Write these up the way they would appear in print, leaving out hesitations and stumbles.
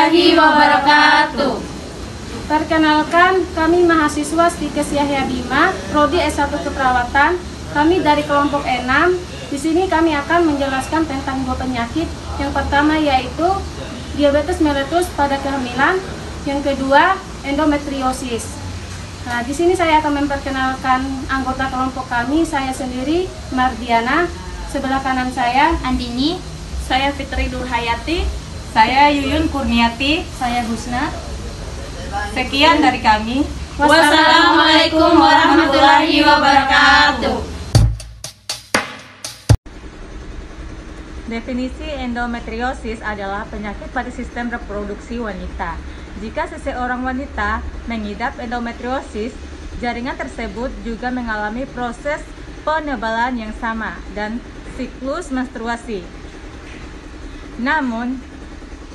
warahmatullahi wabarakatuh. Perkenalkan, kami mahasiswa Stikes Yahya Bima, Prodi S1 Keperawatan. Kami dari kelompok E6. Di sini kami akan menjelaskan tentang dua penyakit. Yang pertama yaitu diabetes mellitus pada kehamilan. Yang kedua, endometriosis. Nah, di sini saya akan memperkenalkan anggota kelompok kami. Saya sendiri, Mardiana. Sebelah kanan saya, Andini. Saya Fitri Durhayati. Saya Yuyun Kurniati. saya Husna. Sekian dari kami. Wassalamualaikum warahmatullahi wabarakatuh. Definisi endometriosis adalah penyakit pada sistem reproduksi wanita. Jika seseorang wanita mengidap endometriosis, jaringan tersebut juga mengalami proses penebalan yang sama dan siklus menstruasi. Namun,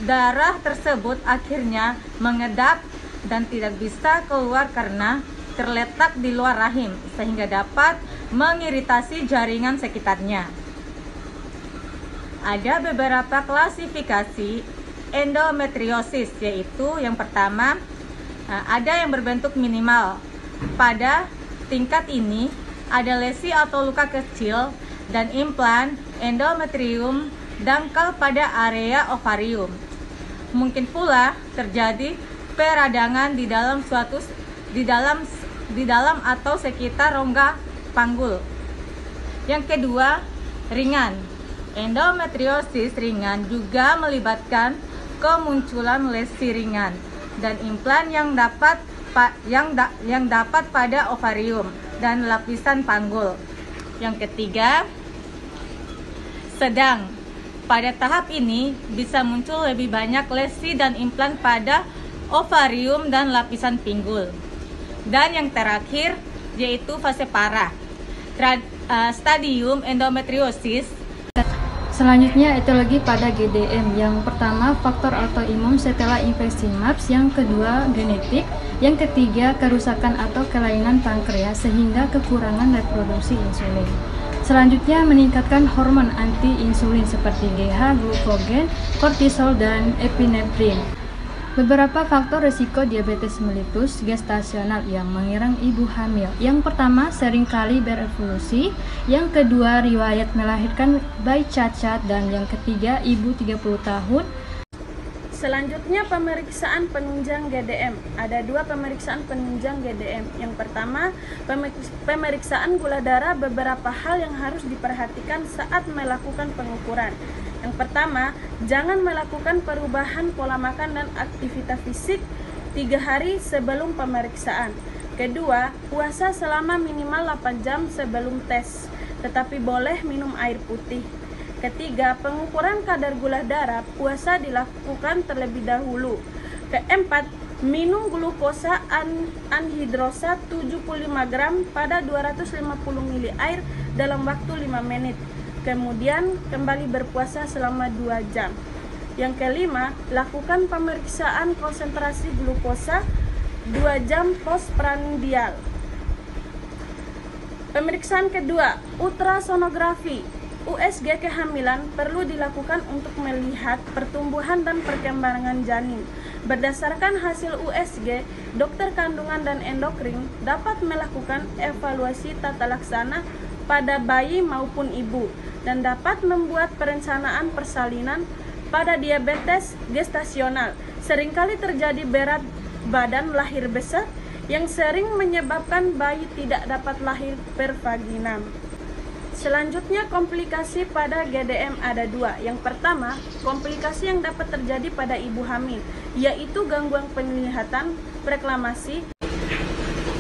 darah tersebut akhirnya mengedap dan tidak bisa keluar karena terletak di luar rahim, sehingga dapat mengiritasi jaringan sekitarnya. Ada beberapa klasifikasi endometriosis, yaitu yang pertama, ada yang berbentuk minimal. Pada tingkat ini ada lesi atau luka kecil dan implan endometrium dangkal pada area ovarium. Mungkin pula terjadi peradangan di dalam atau sekitar rongga panggul. Yang kedua, ringan. Endometriosis ringan juga melibatkan kemunculan lesi ringan dan implan yang dapat pada ovarium dan lapisan panggul. Yang ketiga, sedang. Pada tahap ini bisa muncul lebih banyak lesi dan implan pada ovarium dan lapisan pinggul. Dan yang terakhir yaitu fase parah. Stadium endometriosis. Selanjutnya etiologi pada GDM. Yang pertama, faktor autoimun setelah infeksi MABS. Yang kedua, genetik. Yang ketiga, kerusakan atau kelainan pankreas sehingga kekurangan reproduksi insulin. Selanjutnya, meningkatkan hormon anti-insulin seperti GH, glukogen, kortisol, dan epinefrin. Beberapa faktor risiko diabetes mellitus gestasional yang menyerang ibu hamil. Yang pertama, seringkali berevolusi. Yang kedua, riwayat melahirkan bayi cacat. Dan yang ketiga, ibu 30 tahun. Selanjutnya, pemeriksaan penunjang GDM. Ada dua pemeriksaan penunjang GDM. Yang pertama, pemeriksaan gula darah. Beberapa hal yang harus diperhatikan saat melakukan pengukuran. Yang pertama, jangan melakukan perubahan pola makan dan aktivitas fisik 3 hari sebelum pemeriksaan. Kedua, puasa selama minimal 8 jam sebelum tes, tetapi boleh minum air putih. Ketiga, pengukuran kadar gula darah, puasa dilakukan terlebih dahulu. Keempat, minum glukosa anhidrosa 75 gram pada 250 ml air dalam waktu 5 menit. Kemudian kembali berpuasa selama 2 jam. Yang kelima, lakukan pemeriksaan konsentrasi glukosa 2 jam postprandial. Pemeriksaan kedua, ultrasonografi. USG kehamilan perlu dilakukan untuk melihat pertumbuhan dan perkembangan janin. Berdasarkan hasil USG, dokter kandungan dan endokrin dapat melakukan evaluasi tata laksana pada bayi maupun ibu dan dapat membuat perencanaan persalinan pada diabetes gestasional. Seringkali terjadi berat badan lahir besar yang sering menyebabkan bayi tidak dapat lahir per vaginam. Selanjutnya, komplikasi pada GDM ada dua. Yang pertama, komplikasi yang dapat terjadi pada ibu hamil, yaitu gangguan penglihatan, preklamasi.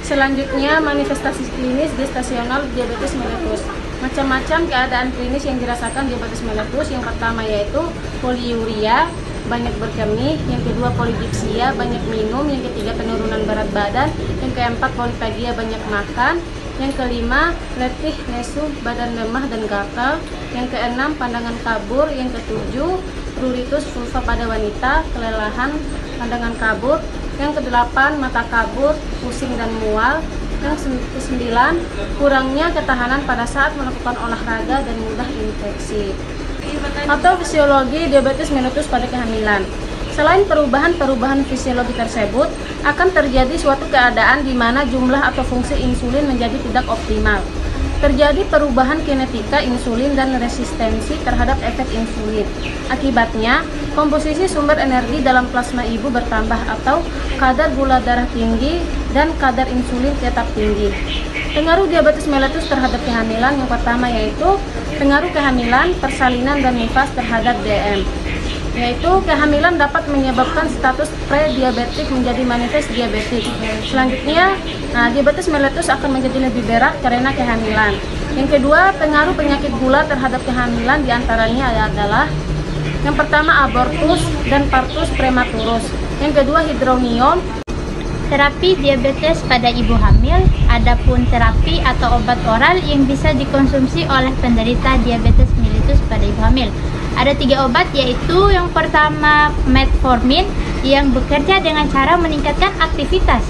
Selanjutnya, manifestasi klinis gestasional diabetes mellitus. Macam-macam keadaan klinis yang dirasakan diabetes mellitus. Yang pertama yaitu poliuria, banyak berkemih. Yang kedua, polidipsia, banyak minum. Yang ketiga, penurunan berat badan. Yang keempat, polifagia, banyak makan. Yang kelima, letih, lesu, badan lemah dan gatal. Yang keenam, pandangan kabur. Yang ketujuh, pruritus vulva pada wanita, kelelahan, pandangan kabur. Yang kedelapan, mata kabur, pusing dan mual. Yang kesembilan, kurangnya ketahanan pada saat melakukan olahraga dan mudah infeksi. Atau fisiologi diabetes mellitus pada kehamilan. Selain perubahan-perubahan fisiologi tersebut, akan terjadi suatu keadaan di mana jumlah atau fungsi insulin menjadi tidak optimal. Terjadi perubahan kinetika insulin dan resistensi terhadap efek insulin. Akibatnya, komposisi sumber energi dalam plasma ibu bertambah atau kadar gula darah tinggi dan kadar insulin tetap tinggi. Pengaruh diabetes mellitus terhadap kehamilan yang pertama yaitu pengaruh kehamilan, persalinan, dan nifas terhadap DM. Yaitu kehamilan dapat menyebabkan status pre-diabetik menjadi manifest diabetik. Selanjutnya, diabetes mellitus akan menjadi lebih berat karena kehamilan. Yang kedua, pengaruh penyakit gula terhadap kehamilan diantaranya adalah yang pertama abortus dan partus prematurus. Yang kedua hidronium. Terapi diabetes pada ibu hamil, adapun terapi atau obat oral yang bisa dikonsumsi oleh penderita diabetes mellitus pada ibu hamil. Ada 3 obat, yaitu yang pertama metformin yang bekerja dengan cara meningkatkan aktivitas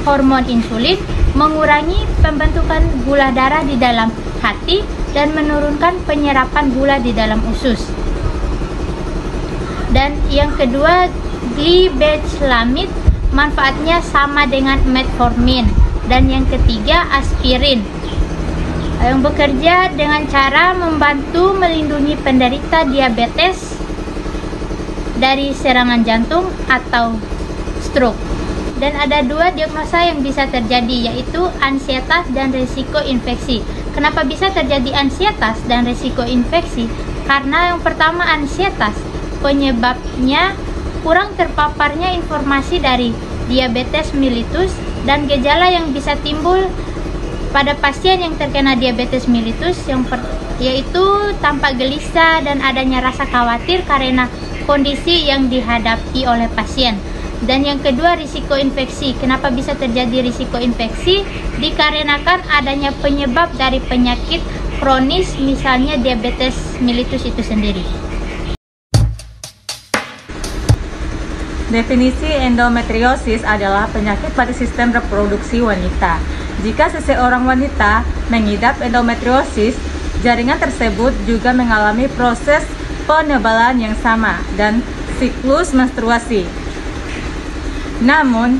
hormon insulin, mengurangi pembentukan gula darah di dalam hati, dan menurunkan penyerapan gula di dalam usus. Dan yang kedua glibenclamid, manfaatnya sama dengan metformin. Dan yang ketiga aspirin yang bekerja dengan cara membantu melindungi penderita diabetes dari serangan jantung atau stroke. Dan ada 2 diagnosa yang bisa terjadi, yaitu ansietas dan risiko infeksi. Kenapa bisa terjadi ansietas dan risiko infeksi? Karena yang pertama ansietas, penyebabnya kurang terpaparnya informasi dari diabetes mellitus, dan gejala yang bisa timbul pada pasien yang terkena diabetes mellitus yaitu tampak gelisah dan adanya rasa khawatir karena kondisi yang dihadapi oleh pasien. Dan yang kedua risiko infeksi. Kenapa bisa terjadi risiko infeksi? Dikarenakan adanya penyebab dari penyakit kronis, misalnya diabetes mellitus itu sendiri. Definisi endometriosis adalah penyakit pada sistem reproduksi wanita. Jika seseorang wanita mengidap endometriosis, jaringan tersebut juga mengalami proses penebalan yang sama dan siklus menstruasi. Namun,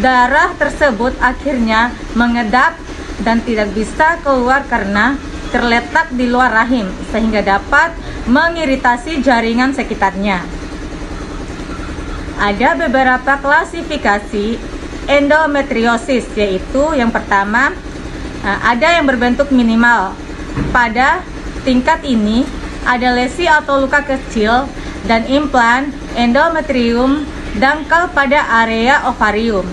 darah tersebut akhirnya mengedap dan tidak bisa keluar karena terletak di luar rahim, sehingga dapat mengiritasi jaringan sekitarnya. Ada beberapa klasifikasi endometriosis, yaitu yang pertama ada yang berbentuk minimal. Pada tingkat ini ada lesi atau luka kecil dan implan endometrium dangkal pada area ovarium.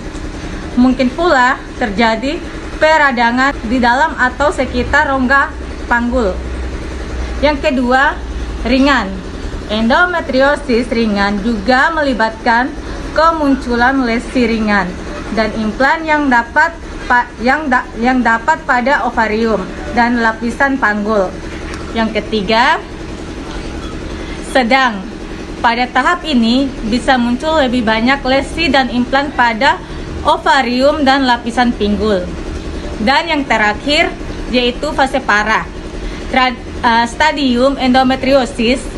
Mungkin pula terjadi peradangan di dalam atau sekitar rongga panggul. Yang kedua, ringan. Endometriosis ringan juga melibatkan kemunculan lesi ringan dan implan yang dapat pada ovarium dan lapisan panggul. Yang ketiga, sedang. Pada tahap ini bisa muncul lebih banyak lesi dan implan pada ovarium dan lapisan pinggul. Dan yang terakhir yaitu fase parah. Stadium endometriosis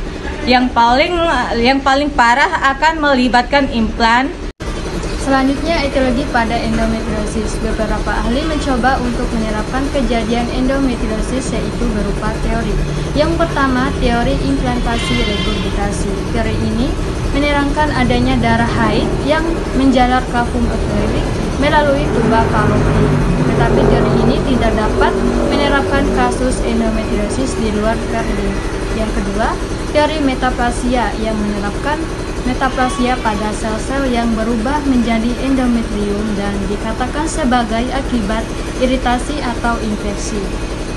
yang paling parah akan melibatkan implan. Selanjutnya, etiologi pada endometriosis. Beberapa ahli mencoba untuk menerapkan kejadian endometriosis, yaitu berupa teori. Yang pertama, teori implantasi regurgitasi. Teori ini menerangkan adanya darah haid yang menjalar kafum uterik melalui tuba falopik. Tetapi teori ini tidak dapat menerapkan kasus endometriosis di luar kerdil. Yang kedua, teori metaplasia yang menerapkan metaplasia pada sel-sel yang berubah menjadi endometrium dan dikatakan sebagai akibat iritasi atau infeksi.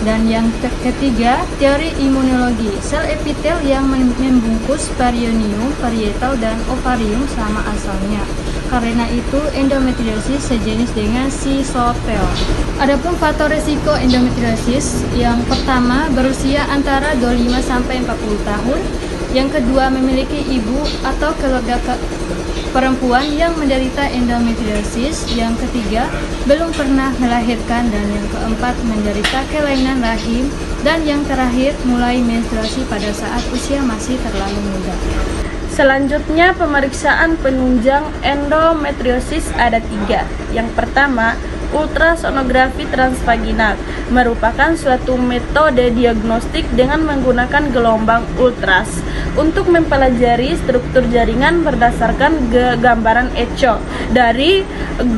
Dan yang ketiga, teori imunologi. Sel epitel yang membungkus perineum, parietal, dan ovarium sama asalnya. Karena itu, endometriosis sejenis dengan sisotel. Adapun faktor risiko endometriosis, yang pertama berusia antara 25-40 tahun. Yang kedua, memiliki ibu atau keluarga perempuan yang menderita endometriosis. Yang ketiga, belum pernah melahirkan. Dan yang keempat, menderita kelainan rahim. Dan yang terakhir, mulai menstruasi pada saat usia masih terlalu muda. Selanjutnya, pemeriksaan penunjang endometriosis ada 3. Yang pertama, ultrasonografi transvaginal merupakan suatu metode diagnostik dengan menggunakan gelombang ultras untuk mempelajari struktur jaringan berdasarkan gambaran echo dari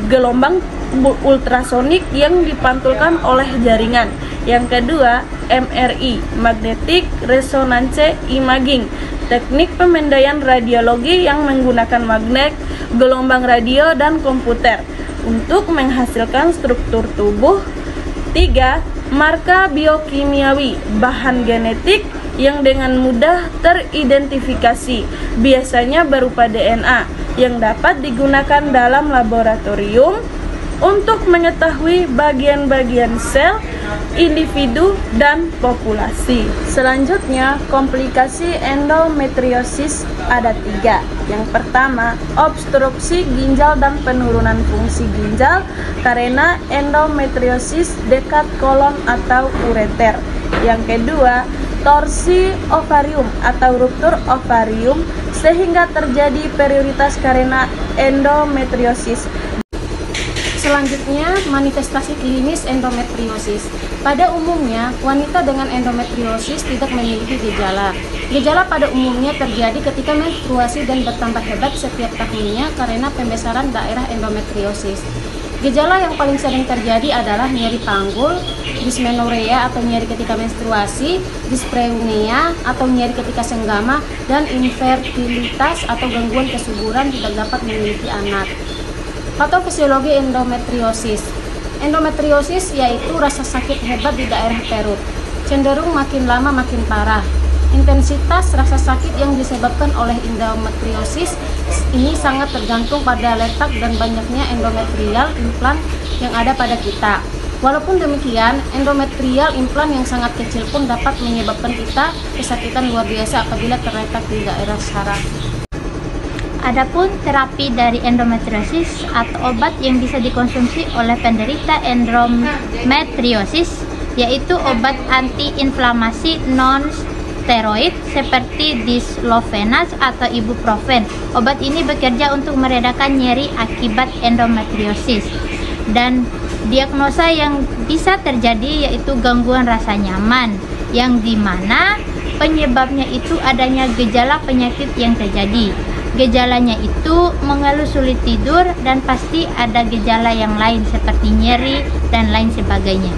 gelombang ultrasonik yang dipantulkan oleh jaringan. Yang kedua, MRI, Magnetic Resonance Imaging, teknik pemindaian radiologi yang menggunakan magnet, gelombang radio, dan komputer untuk menghasilkan struktur tubuh. 3. Marka biokimiawi, bahan genetik yang dengan mudah teridentifikasi, biasanya berupa DNA, yang dapat digunakan dalam laboratorium untuk mengetahui bagian-bagian sel, individu, dan populasi. Selanjutnya, komplikasi endometriosis ada 3. Yang pertama, obstruksi ginjal dan penurunan fungsi ginjal karena endometriosis dekat kolon atau ureter. Yang kedua, torsi ovarium atau ruptur ovarium sehingga terjadi perioditas karena endometriosis. Selanjutnya, manifestasi klinis endometriosis. Pada umumnya, wanita dengan endometriosis tidak memiliki gejala. Gejala pada umumnya terjadi ketika menstruasi dan bertambah hebat setiap tahunnya karena pembesaran daerah endometriosis. Gejala yang paling sering terjadi adalah nyeri panggul, dysmenorrhea atau nyeri ketika menstruasi, dyspareunia atau nyeri ketika senggama, dan infertilitas atau gangguan kesuburan tidak dapat memiliki anak. Patofisiologi endometriosis. Endometriosis yaitu rasa sakit hebat di daerah perut, cenderung makin lama makin parah. Intensitas rasa sakit yang disebabkan oleh endometriosis ini sangat tergantung pada letak dan banyaknya endometrial implan yang ada pada kita. Walaupun demikian, endometrial implan yang sangat kecil pun dapat menyebabkan kita kesakitan luar biasa apabila terletak di daerah saraf. Adapun terapi dari endometriosis atau obat yang bisa dikonsumsi oleh penderita endometriosis yaitu obat antiinflamasi non-steroid seperti dislofenas atau ibuprofen. Obat ini bekerja untuk meredakan nyeri akibat endometriosis. Dan diagnosa yang bisa terjadi yaitu gangguan rasa nyaman, yang dimana penyebabnya itu adanya gejala penyakit yang terjadi. Gejalanya itu mengeluh sulit tidur dan pasti ada gejala yang lain seperti nyeri dan lain sebagainya.